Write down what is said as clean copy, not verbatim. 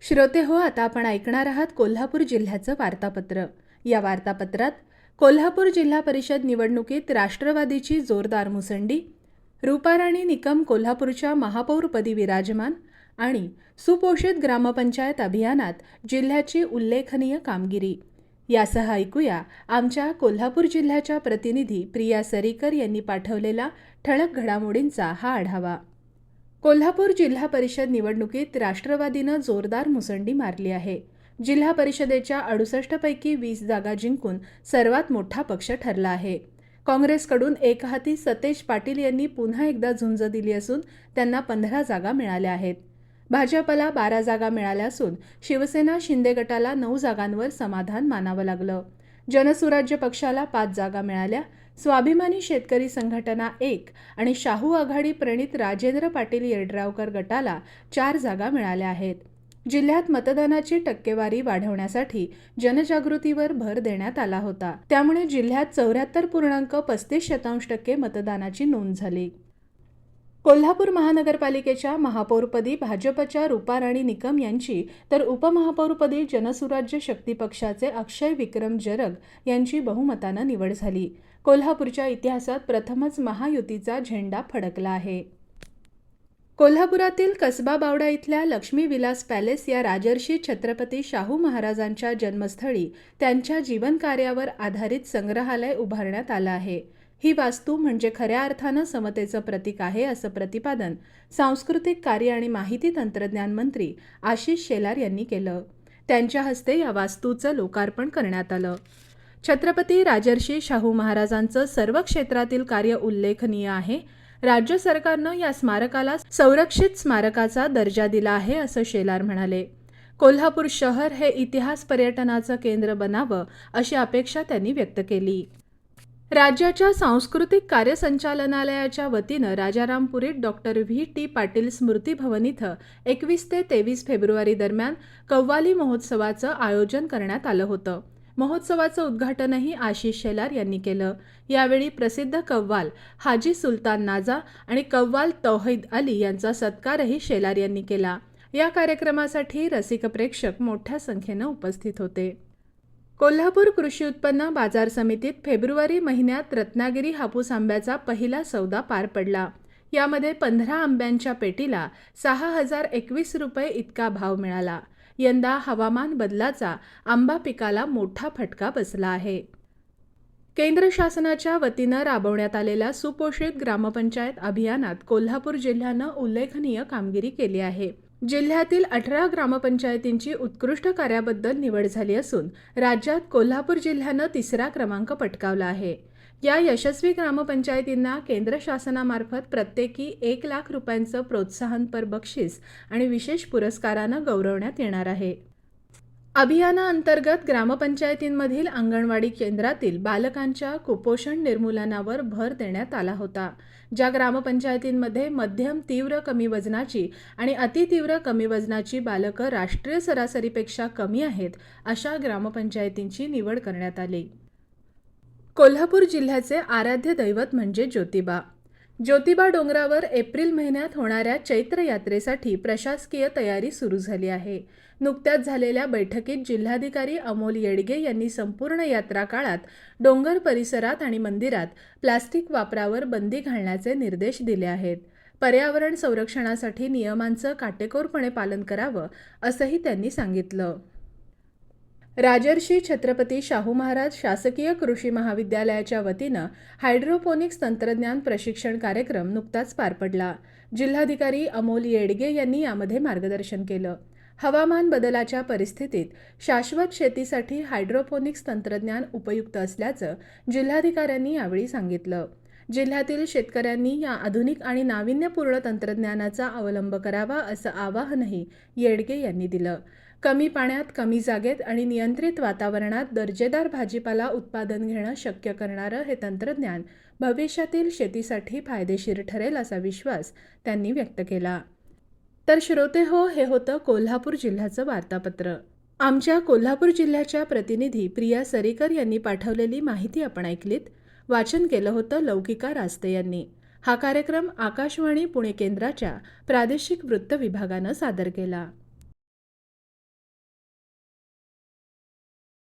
श्रोते हो, आता आपण ऐकणार आहात कोल्हापूर जिल्ह्याचं वार्तापत्र. या वार्तापत्रात कोल्हापूर जिल्हा परिषद निवडणुकीत राष्ट्रवादीची जोरदार मुसंडी, रूपाराणी निकम कोल्हापूरच्या महापौरपदी विराजमान आणि सुपोषित ग्रामपंचायत अभियानात जिल्ह्याची उल्लेखनीय कामगिरी यासह ऐकूया आमच्या कोल्हापूर जिल्ह्याच्या प्रतिनिधी प्रिया सरीकर यांनी पाठवलेला ठळक घडामोडींचा हा आढावा. कोल्हापूर जिल्हा परिषद निवडणुकीत राष्ट्रवादीनं जोरदार मुसंडी मारली आहे. जिल्हा परिषदेच्या 68 पैकी 20 जागा जिंकून सर्वात मोठा पक्ष ठरला आहे. काँग्रेसकडून एकहाती सतेज पाटील यांनी पुन्हा एकदा झुंज दिली असून त्यांना 15 जागा मिळाल्या आहेत. भाजपला 12 जागा मिळाल्या असून शिवसेना शिंदे गटाला 9 जागांवर समाधान मानावं लागलं. जनसुराज्य पक्षाला 5 जागा मिळाल्या. स्वाभिमानी शेतकरी संघटना 1 आणि शाहू आघाडी प्रणित राजेंद्र पाटील येड्रावकर गटाला 4 जागा मिळाल्या आहेत. जिल्ह्यात मतदानाची टक्केवारी वाढवण्यासाठी जनजागृतीवर भर देण्यात आला होता. त्यामुळे जिल्ह्यात 74.35% मतदानाची नोंद झाली. कोल्हापूर महानगरपालिकेच्या महापौरपदी भाजपच्या रूपाराणी निकम यांची तर उपमहापौरपदी जनसुराज्य शक्ती पक्षाचे अक्षय विक्रम जरग यांची बहुमतानं निवड झाली. कोल्हापूरच्या इतिहासात प्रथमच महायुतीचा झेंडा फडकला आहे. कोल्हापुरातील कसबा बावडा इथल्या लक्ष्मी विलास पॅलेस या राजर्षी छत्रपती शाहू महाराजांच्या जन्मस्थळी त्यांच्या जीवनकार्यावर आधारित संग्रहालय उभारण्यात आलं आहे. ही वास्तू म्हणजे खऱ्या अर्थानं समतेचं प्रतीक आहे असं प्रतिपादन सांस्कृतिक कार्य आणि माहिती तंत्रज्ञान मंत्री आशिष शेलार यांनी केलं. त्यांच्या हस्ते या वास्तूचं लोकार्पण करण्यात आलं. छत्रपती राजर्षी शाहू महाराजांचं सर्व क्षेत्रातील कार्य उल्लेखनीय आहे. राज्य सरकारनं या स्मारकाला संरक्षित स्मारकाचा दर्जा दिला आहे असं शेलार म्हणाले. कोल्हापूर शहर हे इतिहास पर्यटनाचं केंद्र बनावं अशी अपेक्षा त्यांनी व्यक्त केली. राज्याच्या सांस्कृतिक कार्य संचालनालयाच्या वतीनं राजारामपुरीत डॉक्टर व्ही.टी. पाटील स्मृती भवन इथं 21 ते 23 फेब्रुवारी दरम्यान कव्वाली महोत्सवाचं आयोजन करण्यात आलं होतं. महोत्सवाचं उद्घाटनही आशिष शेलार यांनी केलं. यावेळी प्रसिद्ध कव्वाल हाजी सुलतान नाजा आणि कव्वाल तौहीद अली यांचा सत्कारही शेलार यांनी केला. या कार्यक्रमासाठी रसिक प्रेक्षक मोठ्या संख्येनं उपस्थित होते. कोल्हापूर कृषी उत्पन्न बाजार समितीत फेब्रुवारी महिन्यात रत्नागिरी हापूस आंब्याचा पहिला सौदा पार पडला. यामध्ये 15 आंब्यांच्या पेटीला 6,021 रुपये इतका भाव मिळाला. यंदा हवामान बदलाचा आंबा पिकाला मोठा फटका बसला आहे. केंद्र शासनाच्या वतीनं राबवण्यात आलेल्या सुपोषित ग्रामपंचायत अभियानात कोल्हापूर जिल्ह्यानं उल्लेखनीय कामगिरी केली आहे. जिल्ह्यातील 18 ग्रामपंचायतींची उत्कृष्ट कार्याबद्दल निवड झाली असून राज्यात कोल्हापूर जिल्ह्यानं 3रा क्रमांक पटकावला आहे. या यशस्वी ग्रामपंचायतींना केंद्र शासनामार्फत प्रत्येकी 1 लाख रुपयांचं प्रोत्साहनपर बक्षीस आणि विशेष पुरस्कारानं गौरवण्यात येणार आहे. अभियानाअंतर्गत ग्रामपंचायतींमधील अंगणवाडी केंद्रातील बालकांच्या कुपोषण निर्मूलनावर भर देण्यात आला होता. ज्या ग्रामपंचायतींमध्ये मध्यम तीव्र कमी वजनाची आणि अतितीव्र कमी वजनाची बालकं राष्ट्रीय सरासरीपेक्षा कमी आहेत अशा ग्रामपंचायतींची निवड करण्यात आली. कोल्हापूर जिल्ह्याचे आराध्य दैवत म्हणजे ज्योतिबा. ज्योतिबा डोंगरावर एप्रिल महिन्यात होणाऱ्या चैत्र यात्रेसाठी प्रशासकीय तयारी सुरू झाली आहे. नुकत्याच झालेल्या बैठकीत जिल्हाधिकारी अमोल येडगे यांनी संपूर्ण यात्रा काळात डोंगर परिसरात आणि मंदिरात प्लास्टिक वापरावर बंदी घालण्याचे निर्देश दिले आहेत. पर्यावरण संरक्षणासाठी नियमांचं काटेकोरपणे पालन करावं असंही त्यांनी सांगितलं. राजर्षी छत्रपती शाहू महाराज शासकीय कृषी महाविद्यालयाच्या वतीनं हायड्रोपोनिक्स तंत्रज्ञान प्रशिक्षण कार्यक्रम नुकताच पार पडला. जिल्हाधिकारी अमोल येडगे यांनी यामध्ये मार्गदर्शन केलं. हवामान बदलाच्या परिस्थितीत शाश्वत शेतीसाठी हायड्रोपोनिक्स तंत्रज्ञान उपयुक्त असल्याचं जिल्हाधिकाऱ्यांनी यावेळी सांगितलं. जिल्ह्यातील शेतकऱ्यांनी या आधुनिक आणि नाविन्यपूर्ण तंत्रज्ञानाचा अवलंब करावा असं आवाहनही येडगे यांनी दिलं. कमी पाण्यात, कमी जागेत आणि नियंत्रित वातावरणात दर्जेदार भाजीपाला उत्पादन घेणं शक्य करणारं हे तंत्रज्ञान भविष्यातील शेतीसाठी फायदेशीर ठरेल असा विश्वास त्यांनी व्यक्त केला. तर श्रोते हो, हे होतं कोल्हापूर जिल्ह्याचं वार्तापत्र. आमच्या कोल्हापूर जिल्ह्याच्या प्रतिनिधी प्रिया सरीकर यांनी पाठवलेली माहिती आपण ऐकलीत. वाचन केलं होतं लौकिका रास्ते यांनी. हा कार्यक्रम आकाशवाणी पुणे केंद्राच्या प्रादेशिक वृत्त विभागानं सादर केला.